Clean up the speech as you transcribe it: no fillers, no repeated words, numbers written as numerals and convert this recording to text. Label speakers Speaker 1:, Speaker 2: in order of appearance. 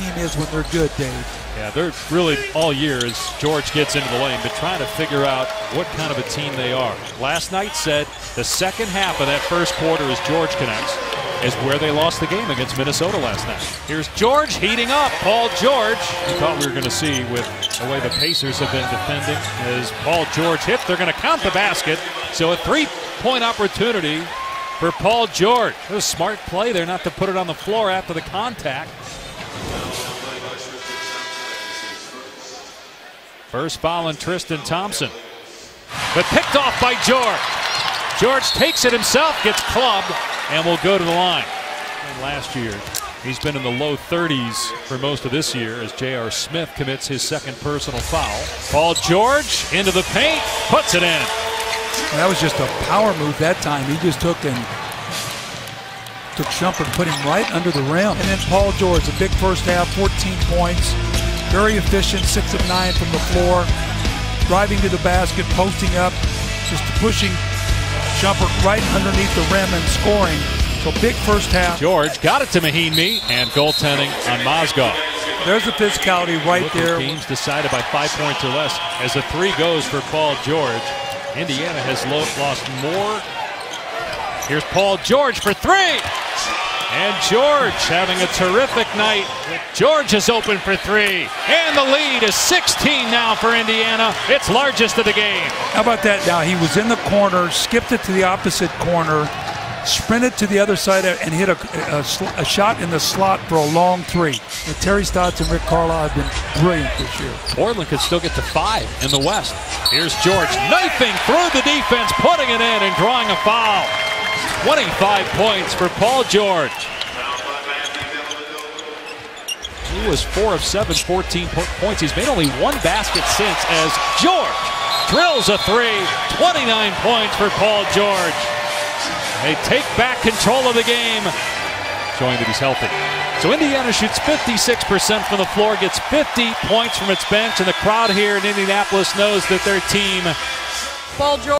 Speaker 1: team is when they're good, Dave.
Speaker 2: Yeah, they're really all year as George gets into the lane, but trying to figure out what kind of a team they are. Last night said the second half of that first quarter as George connects is where they lost the game against Minnesota last night. Here's George heating up. Paul George. We thought we were going to see with the way the Pacers have been defending as Paul George hit. They're going to count the basket. So a three-point opportunity for Paul George. It was a smart play there not to put it on the floor after the contact. First foul on Tristan Thompson. But picked off by George. George takes it himself, gets clubbed, and will go to the line. And last year, he's been in the low 30s for most of this year as J.R. Smith commits his second personal foul. Paul George into the paint, puts it in.
Speaker 1: That was just a power move that time. He just took Shumpert and put him right under the rim. And then Paul George, a big first half, 14 points. Very efficient, 6 of 9 from the floor. Driving to the basket, posting up, just pushing Shumpert right underneath the rim and scoring. So big first half.
Speaker 2: George got it to Mahinmi and goaltending on Mozgov.
Speaker 1: There's the physicality right there.
Speaker 2: Games decided by 5 points or less as the three goes for Paul George. Indiana has lost more. Here's Paul George for three. And George having a terrific night. George is open for three. And the lead is 16 now for Indiana. It's largest of the game.
Speaker 1: How about that now? He was in the corner, skipped it to the opposite corner, sprinted to the other side and hit a shot in the slot for a long three. And Terry Stotts and Rick Carlisle have been brilliant this year.
Speaker 2: Portland could still get to 5 in the West. Here's George knifing through the defense, putting it in and drawing a foul. 25 points for Paul George. He was 4 of 7, 14 points. He's made only one basket since as George drills a three. 29 points for Paul George. They take back control of the game, showing that he's healthy. So Indiana shoots 56% from the floor, gets 50 points from its bench, and the crowd here in Indianapolis knows that their team.
Speaker 3: Paul George.